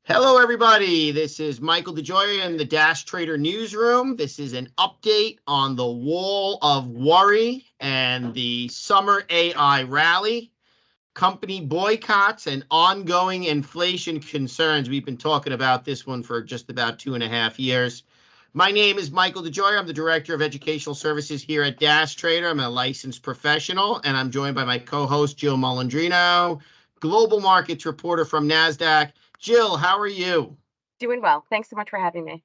Hello, everybody. This is Michael DeJoy in the Dash Trader Newsroom. This is an update on the wall of worry and the summer AI rally, company boycotts, and ongoing inflation concerns. We've been talking about this one for just about 2.5 years. My name is Michael DeJoy. I'm the Director of Educational Services here at Dash Trader. I'm a licensed professional, and I'm joined by my co-host, Jill Molandrino, Global Markets reporter from NASDAQ. Jill, how are you? Doing well. Thanks so much for having me.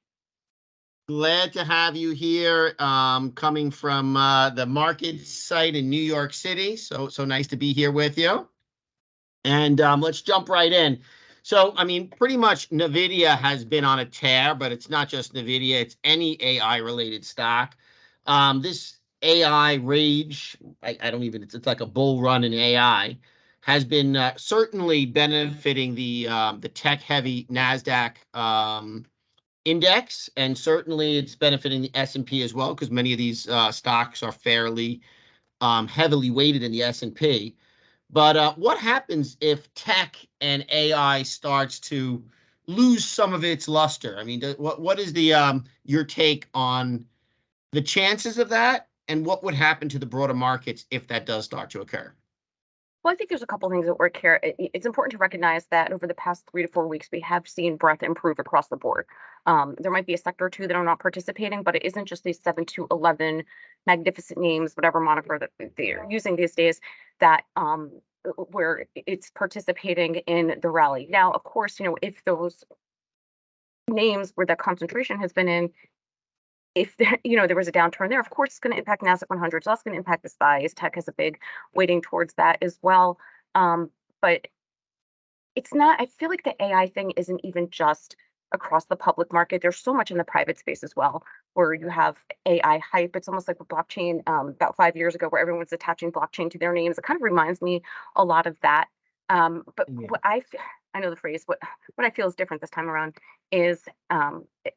Glad to have you here, coming from the market site in New York City. So nice to be here with you. And let's jump right in. So, I mean, pretty much NVIDIA has been on a tear, but it's not just NVIDIA, it's any AI-related stock. This AI rage, I don't even, it's like a bull run in AI, has been certainly benefiting the tech-heavy NASDAQ index, and certainly it's benefiting the S&P as well, because many of these stocks are fairly heavily weighted in the S&P. But what happens if tech and AI starts to lose some of its luster? I mean, what is the your take on the chances of that, and what would happen to the broader markets if that does start to occur? Well, I think there's a couple things at work here. It's important to recognize that over the past 3 to 4 weeks, we have seen breadth improve across the board. There might be a sector or two that are not participating, but it isn't just these 7 to 11 magnificent names, whatever moniker that they're using these days, that where it's participating in the rally. Now, of course, if those names where that concentration has been in, if there, there was a downturn there, of course it's going to impact NASDAQ 100. So that's going to impact the SPYs. Tech has a big weighting towards that as well. But it's not. I feel like the AI thing isn't even just across the public market. There's so much in the private space as well, where you have AI hype. It's almost like with blockchain about 5 years ago, where everyone was attaching blockchain to their names. It kind of reminds me a lot of that. But Yeah. I know the phrase. What I feel is different this time around is eh,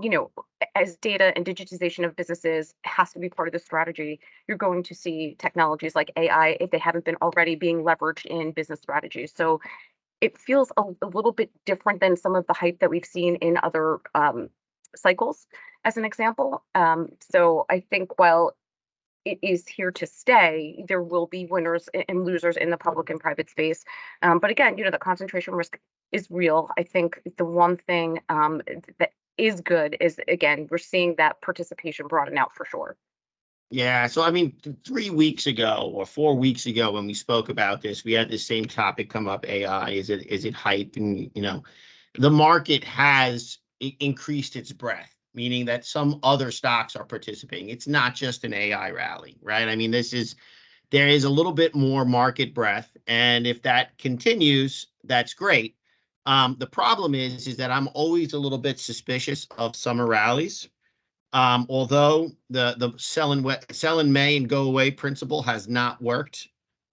you know, as data and digitization of businesses has to be part of the strategy, you're going to see technologies like AI, if they haven't been already, being leveraged in business strategies. So it feels a little bit different than some of the hype that we've seen in other cycles, as an example. So I think while it is here to stay, there will be winners and losers in the public and private space. But again, the concentration risk is real. I think the one thing that is good is, again, we're seeing that participation broaden out for sure. Yeah, so I mean, 3 weeks ago or 4 weeks ago when we spoke about this, we had the same topic come up: AI. Is it hype? And the market has increased its breadth, meaning that some other stocks are participating. It's not just an AI rally, right? I mean, there is a little bit more market breadth, and if that continues, that's great. The problem is that I'm always a little bit suspicious of summer rallies. Although the sell in May and go away principle has not worked,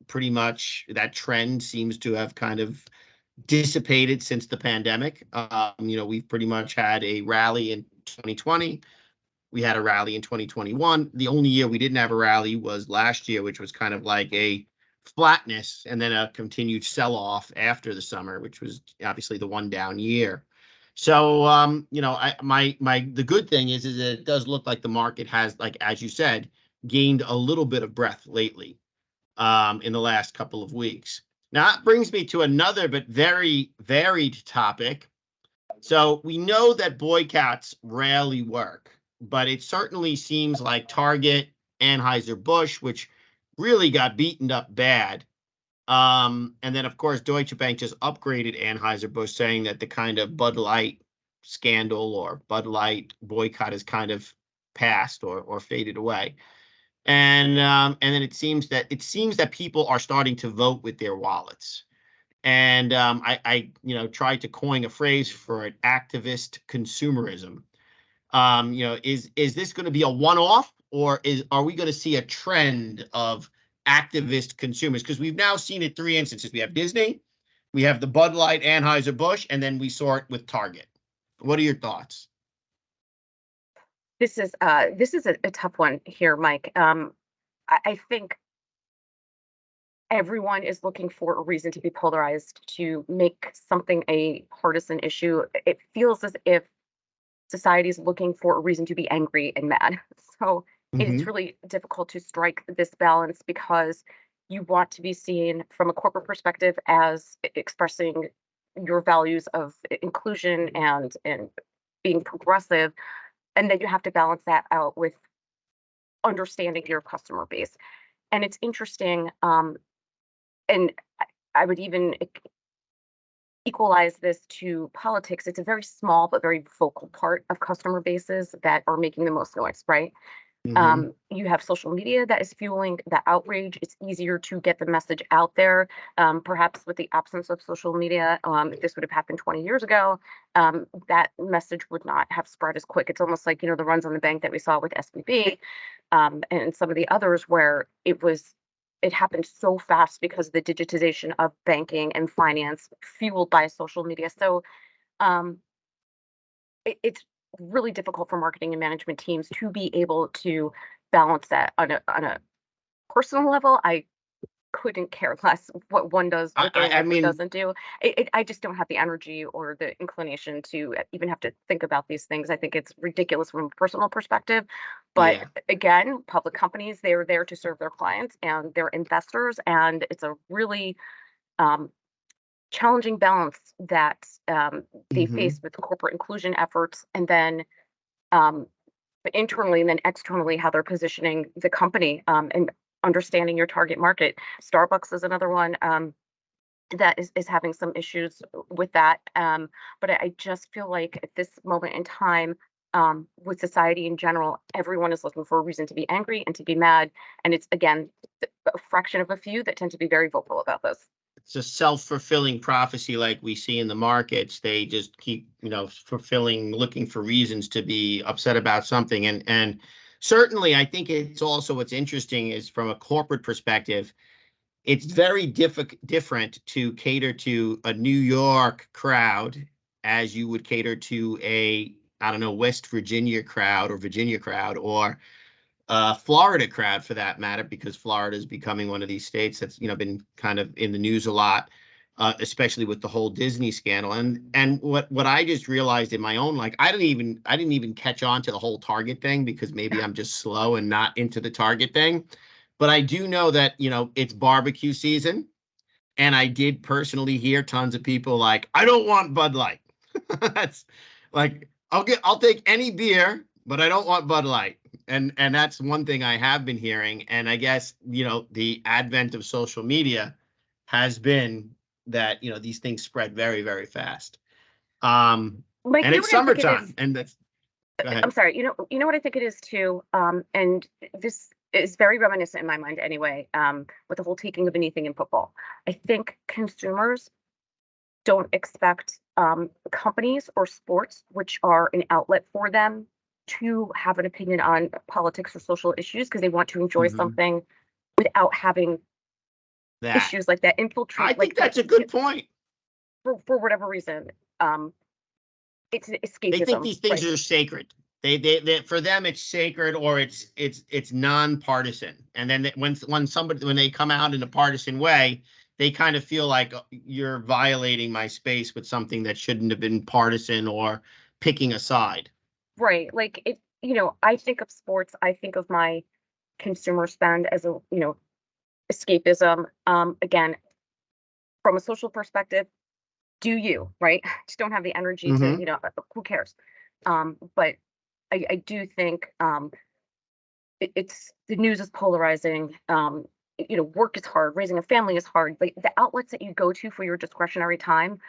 pretty much that trend seems to have kind of dissipated since the pandemic. We've pretty much had a rally in 2020. We had a rally in 2021. The only year we didn't have a rally was last year, which was kind of like a flatness and then a continued sell off after the summer, which was obviously the one down year. So, the good thing is that it does look like the market has, like, as you said, gained a little bit of breath lately, in the last couple of weeks. Now, that brings me to another but very varied topic. So we know that boycotts rarely work, but it certainly seems like Target, Anheuser-Busch, which really got beaten up bad. And then, of course, Deutsche Bank just upgraded Anheuser-Busch, saying that the kind of Bud Light scandal or Bud Light boycott is kind of passed or faded away. And then it seems that people are starting to vote with their wallets. And I tried to coin a phrase for it: activist consumerism. Is this going to be a one-off, or are we going to see a trend of activist consumers? Because we've now seen it 3 instances. We have Disney, we have the Bud Light Anheuser-Busch, and then we saw it with Target. What are your thoughts? This is a tough one here, Mike. I think everyone is looking for a reason to be polarized, to make something a partisan issue. It feels as if society is looking for a reason to be angry and mad. So it's Hmm. really difficult to strike this balance because you want to be seen from a corporate perspective as expressing your values of inclusion and being progressive, and then you have to balance that out with understanding your customer base. And it's interesting, and I would even equalize this to politics. It's a very small but very vocal part of customer bases that are making the most noise, right? Hmm. You have social media that is fueling the outrage. It's easier to get the message out there. Perhaps with the absence of social media, if this would have happened 20 years ago, that message would not have spread as quick. It's almost like, the runs on the bank that we saw with SVB, and some of the others where it happened so fast because of the digitization of banking and finance fueled by social media. So um, it's really difficult for marketing and management teams to be able to balance that on a personal level. I couldn't care less what one does okay I and what one mean, doesn't do. I just don't have the energy or the inclination to even have to think about these things. I think it's ridiculous from a personal perspective. But yeah. again, public companies, they're there to serve their clients and their investors. And it's a really um, challenging balance that they Hmm. face with corporate inclusion efforts, and then um, internally and then externally how they're positioning the company, and understanding your target market. Starbucks is another one, that is having some issues with that. But I just feel like at this moment in time, with society in general, everyone is looking for a reason to be angry and to be mad. And it's, again, a fraction of a few that tend to be very vocal about this. It's a self-fulfilling prophecy like we see in the markets. They just keep, fulfilling, looking for reasons to be upset about something. And certainly I think it's also what's interesting is from a corporate perspective, it's very different to cater to a New York crowd as you would cater to a, I don't know, West Virginia crowd or Virginia crowd or Florida crowd for that matter, because Florida is becoming one of these states that's been kind of in the news a lot, especially with the whole Disney scandal. And what I just realized in my own, like, I didn't even catch on to the whole Target thing because maybe I'm just slow and not into the Target thing. But I do know that it's barbecue season, and I did personally hear tons of people like, I don't want Bud Light. That's like, I'll take any beer, but I don't want Bud Light. And that's one thing I have been hearing. And I guess, the advent of social media has been that, these things spread very, very fast. Mike, And it's what I think it summertime. is? And that's Go I'm ahead. sorry. You know what I think it is too. And this is very reminiscent in my mind anyway. With the whole taking of anything in football, I think consumers don't expect companies or sports, which are an outlet for them, to have an opinion on politics or social issues because they want to enjoy Mhm. something without having That issues like that I infiltrate, think like the that's a good point. for whatever reason. It's They think escapism, these things right? are sacred. They for them it's sacred, or it's nonpartisan. And then when they come out in a partisan way, they kind of feel like you're violating my space with something that shouldn't have been partisan or picking a side. Right. Like I think of sports, I think of my consumer spend as escapism. Again, from a social perspective, do you, right? Just don't have the energy to, Hmm. who cares? But I do think it's the news is polarizing. Work is hard, raising a family is hard. Like the outlets that you go to for your discretionary time,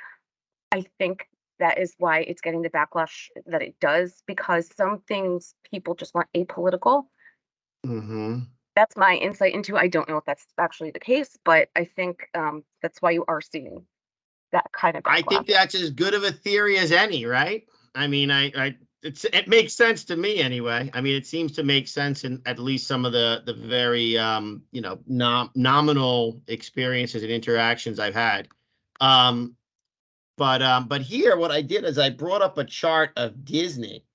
I think that is why it's getting the backlash that it does, because some things people just want apolitical. Hmm. That's my insight into. I don't know if that's actually the case, but I think that's why you are seeing that kind of I think backlash. that's as good of a theory as any, right? I mean, it makes sense to me anyway. I mean, it seems to make sense in at least some of the very nominal experiences and interactions I've had. Um, but here, what I did is I brought up a chart of Disney,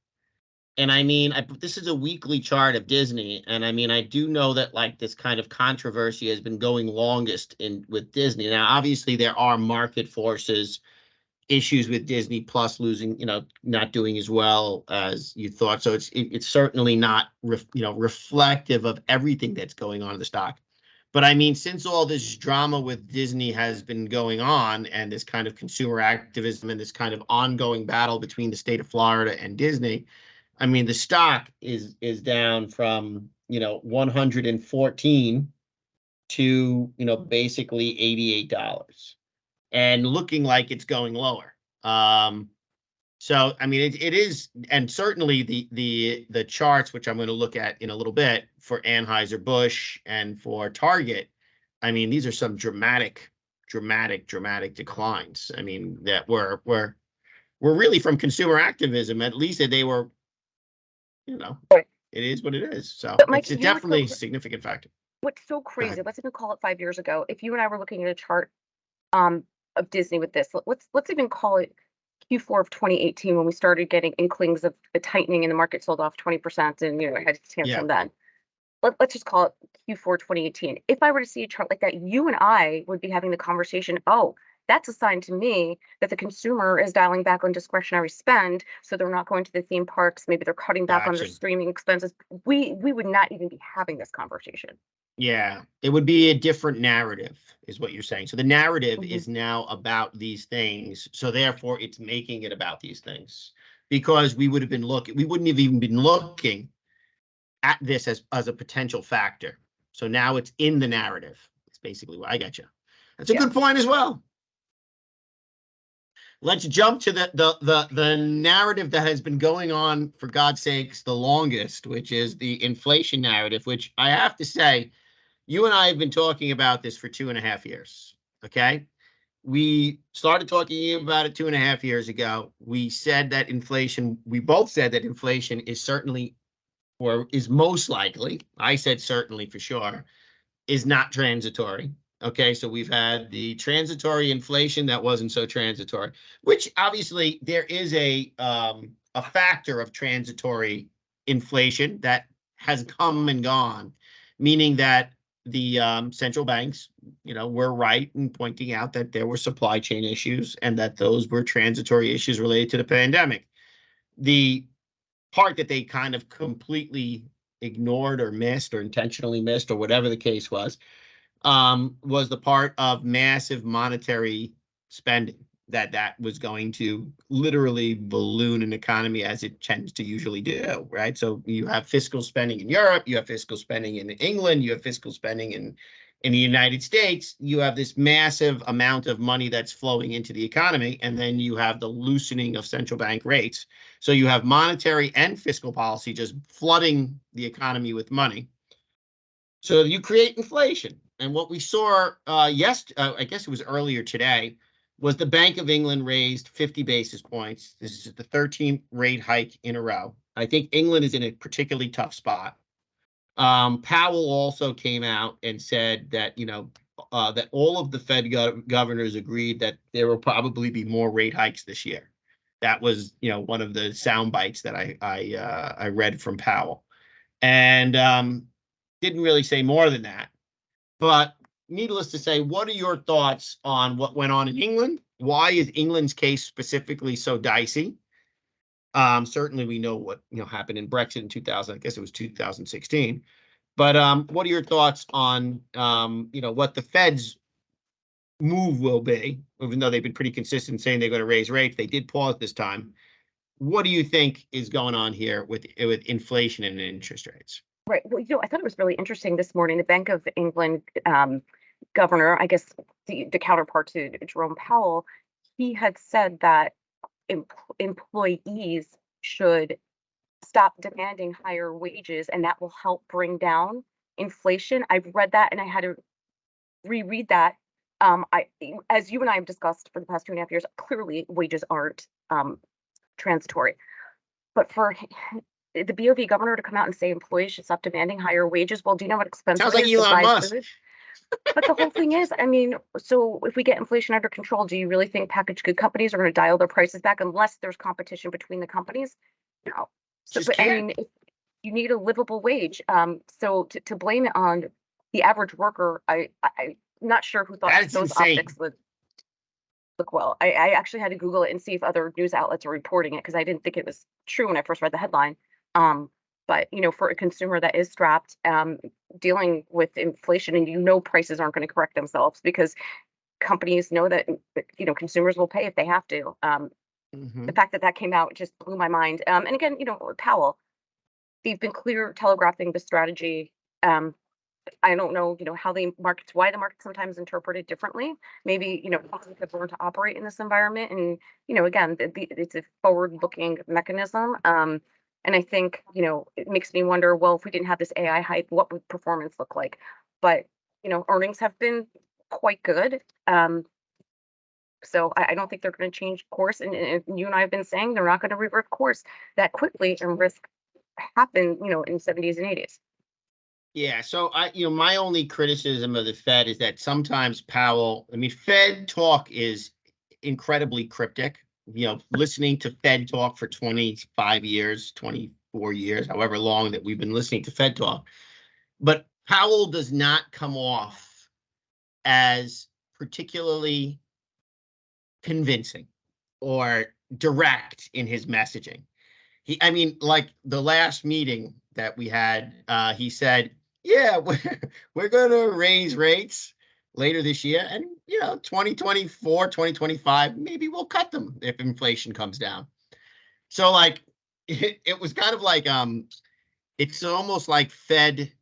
And I mean, this is a weekly chart of Disney, and I mean, I do know that like this kind of controversy has been going longest in with Disney. Now, obviously, there are market forces, issues with Disney Plus losing, not doing as well as you thought. So it's certainly not reflective of everything that's going on in the stock. But I mean, since all this drama with Disney has been going on, and this kind of consumer activism and this kind of ongoing battle between the state of Florida and Disney, I mean, the stock is down from 114 to basically $88 and looking like it's going lower. So I mean, it is, and certainly the charts, which I'm going to look at in a little bit for Anheuser-Busch and for Target. I mean, these are some dramatic declines. I mean, that were really from consumer activism. At least that they were, Right. it is what it is. So But it's Mike, definitely a significant factor. what's so Go crazy, ahead. let's even call it 5 years ago. If you and I were looking at a chart um of Disney with this, let's even call it Q4 of 2018 when we started getting inklings of the tightening and the market sold off 20% and it had its Yeah, tantrum then. Let's just call it Q4 2018. If I were to see a chart like that, you and I would be having the conversation, oh, that's a sign to me that the consumer is dialing back on discretionary spend. So they're not going to the theme parks. Maybe they're cutting back on their gotcha. streaming expenses. We would not even be having this conversation. Yeah, it would be a different narrative, is what you're saying. So the narrative Mhm. is now about these things. So therefore, it's making it about these things because we wouldn't have even been looking at this as a potential factor. So now it's in the narrative. It's basically what I get you. That's a Yeah. good point as well. Let's jump to the narrative that has been going on for God's sakes the longest, which is the inflation narrative, which I have to say, you and I have been talking about this for 2.5 years. Okay. We started talking about it 2.5 years ago. We both said that inflation is certainly, or is most likely, I said certainly for sure, is not transitory. Okay, so we've had the transitory inflation that wasn't so transitory, which obviously there is a factor of transitory inflation that has come and gone, meaning that the central banks, were right in pointing out that there were supply chain issues and that those were transitory issues related to the pandemic. The part that they kind of completely ignored or missed or intentionally missed or whatever the case was the part of massive monetary spending that was going to literally balloon an economy as it tends to usually do, right? So you have fiscal spending in Europe, you have fiscal spending in England, you have fiscal spending in the United States. You have this massive amount of money that's flowing into the economy, and then you have the loosening of central bank rates. So you have monetary and fiscal policy just flooding the economy with money. So you create inflation. And what we saw, I guess it was earlier today, was the Bank of England raised 50 basis points. This is the 13th rate hike in a row. I think England is in a particularly tough spot. Powell also came out and said that, that all of the Fed governors agreed that there will probably be more rate hikes this year. That was, one of the sound bites that I read from Powell. And didn't really say more than that. But needless to say, what are your thoughts on what went on in England? Why is England's case specifically so dicey? Certainly, we know what happened in Brexit in 2000. I guess it was 2016. But what are your thoughts on what the Fed's move will be? Even though they've been pretty consistent saying they're going to raise rates, they did pause this time. What do you think is going on here with inflation and interest rates? Right. Well, I thought it was really interesting this morning. The Bank of England governor, I guess the counterpart to Jerome Powell, he had said that employees should stop demanding higher wages and that will help bring down inflation. I've read that and I had to reread that. As you and I have discussed for the past 2.5 years, clearly wages aren't transitory. But for the BOV governor to come out and say employees should stop demanding higher wages, well, do you know what expensive Sounds it like is to Elon buy Musk. food? But the whole thing is, I mean, so if we get inflation under control, do you really think packaged good companies are going to dial their prices back unless there's competition between the companies? No. So, Just but I can't. mean, if you need a livable wage, so to blame it on the average worker, I'm not sure who thought That is those optics insane. would look well. I actually had to Google it and see if other news outlets are reporting it because I didn't think it was true when I first read the headline. Um, but for a consumer that is strapped, dealing with inflation, and prices aren't going to correct themselves because companies know that consumers will pay if they have to. The Mhm. fact that that came out just blew my mind. And again, Powell, they've been clear telegraphing the strategy. Um, I don't know, how why the market sometimes interpret it differently. Maybe, companies have learned to operate in this environment. And, again, it's a forward-looking mechanism. And I think, it makes me wonder, well, if we didn't have this AI hype, what would performance look like? But, earnings have been quite good. So I don't think they're going to change course. And you and I have been saying they're not going to revert course that quickly and risk happen, in 70s and 80s. Yeah, so my only criticism of the Fed is that sometimes Powell, I mean, Fed talk is incredibly cryptic. Listening to Fed talk for 25 years, 24 years, however long that we've been listening to Fed talk. But Powell does not come off as particularly convincing or direct in his messaging. I mean, like the last meeting that we had, he said, "Yeah, we're going to raise rates later this year, and 2024, 2025, maybe we'll cut them if inflation comes down." So, like, it was kind of like, it's almost like Fed.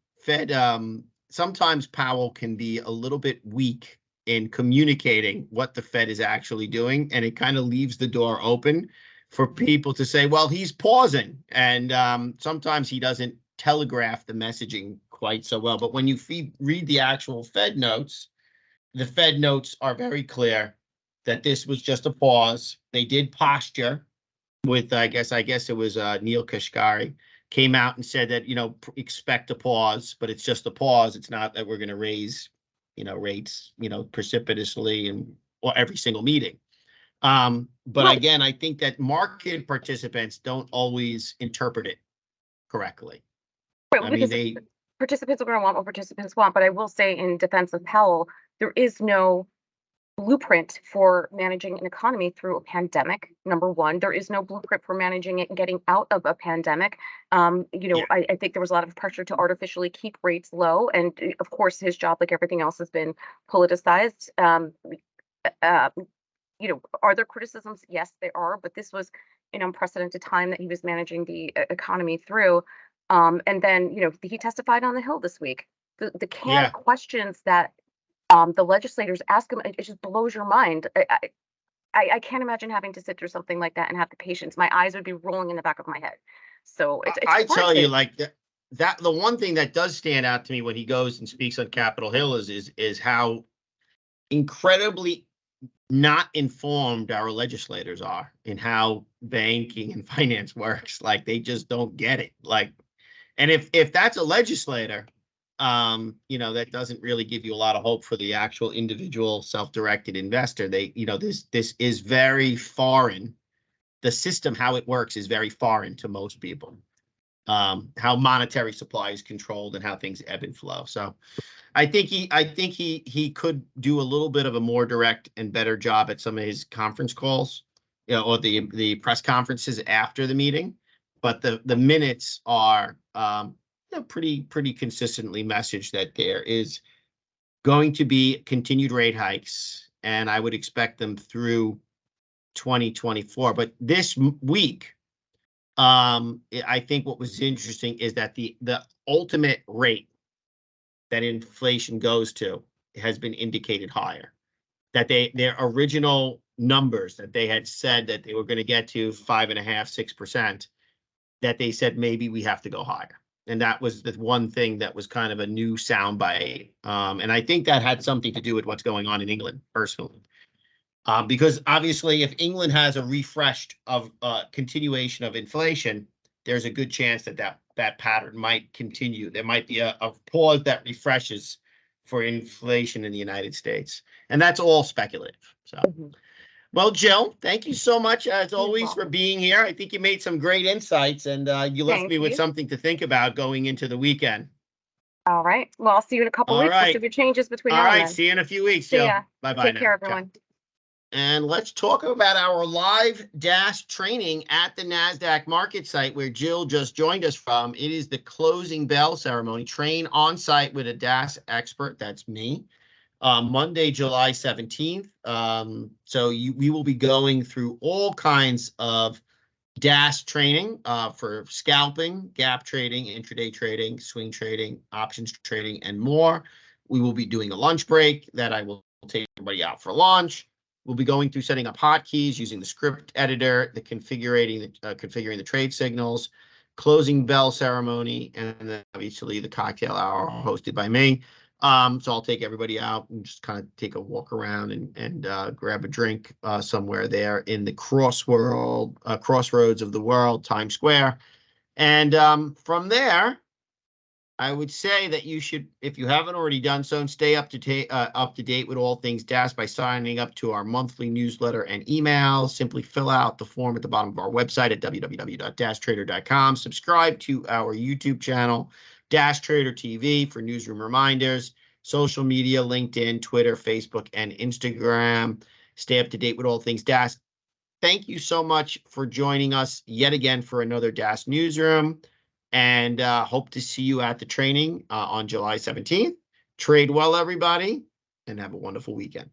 Sometimes Powell can be a little bit weak in communicating what the Fed is actually doing, and it kind of leaves the door open for people to say, "Well, he's pausing," and sometimes he doesn't telegraph the messaging quite so well. But when you read the actual Fed notes, the Fed notes are very clear that this was just a pause. They did posture with, I guess it was Neil Kashkari came out and said that expect a pause, but it's just a pause. It's not that we're going to raise rates precipitously and or every single meeting. But Right. again, I think that market participants don't always interpret it correctly. Right. I Well, mean, because they participants are going to want what participants want. But I will say, in defense of Powell, there is no blueprint for managing an economy through a pandemic. Number one, there is no blueprint for managing it and getting out of a pandemic. Yeah, I think there was a lot of pressure to artificially keep rates low, and of course, his job, like everything else, has been politicized. Uh, are there criticisms? Yes, there are, but this was an unprecedented time that he was managing the economy through. And then, he testified on the Hill this week. The canned yeah. questions that the legislators ask him, it just blows your mind. I can't imagine having to sit through something like that and have the patience. My eyes would be rolling in the back of my head. So it's I hard tell you, to. like that the one thing that does stand out to me when he goes and speaks on Capitol Hill is how incredibly not informed our legislators are in how banking and finance works. Like they just don't get it. Like, and if that's a legislator, that doesn't really give you a lot of hope for the actual individual self-directed investor. This is very foreign. The system, how it works, is very foreign to most people. How monetary supply is controlled and how things ebb and flow. So I think he could do a little bit of a more direct and better job at some of his conference calls, or the press conferences after the meeting. But the minutes are pretty consistently messaged that there is going to be continued rate hikes, and I would expect them through 2024. But this week, I think what was interesting is that the ultimate rate that inflation goes to has been indicated higher. That their original numbers that they had said that they were going to get to 5.5%, 6%, that they said maybe we have to go higher. And that was the one thing that was kind of a new soundbite. And I think that had something to do with what's going on in England personally. Because obviously, if England has a refreshed of continuation of inflation, there's a good chance that pattern might continue. There might be a pause that refreshes for inflation in the United States, and that's all speculative. So, Mhm. Well, Jill, thank you so much as You're always for welcome. being here. I think you made some great insights and you left Thank me with you. something to think about going into the weekend. All right. Well, I'll see you in a couple All weeks. We'll see right. if it changes between All now and right. then. See you in a few weeks, See Jill. ya. Bye-bye Take now. care, Ciao. everyone. And let's talk about our live DAS training at the NASDAQ market site where Jill just joined us from. It is the closing bell ceremony. Train on site with a DAS expert. That's me. Monday, July 17th. We will be going through all kinds of DAS training for scalping, gap trading, intraday trading, swing trading, options trading, and more. We will be doing a lunch break that I will take everybody out for lunch. We'll be going through setting up hotkeys using the script editor, the configuring the trade signals, closing bell ceremony, and then obviously the cocktail hour hosted by me. So I'll take everybody out and just kind of take a walk around and grab a drink somewhere there in the crossroads of the world, Times Square. And from there, I would say that you should, if you haven't already done so, stay up to date with all things DAS by signing up to our monthly newsletter and email. Simply fill out the form at the bottom of our website at www.dastrader.com. Subscribe to our YouTube channel, Dash Trader TV, for newsroom reminders. Social media, LinkedIn, Twitter, Facebook, and Instagram. Stay up to date with all things DAS. Thank you so much for joining us yet again for another DAS Newsroom, and hope to see you at the training on July 17th. Trade well, everybody, and have a wonderful weekend.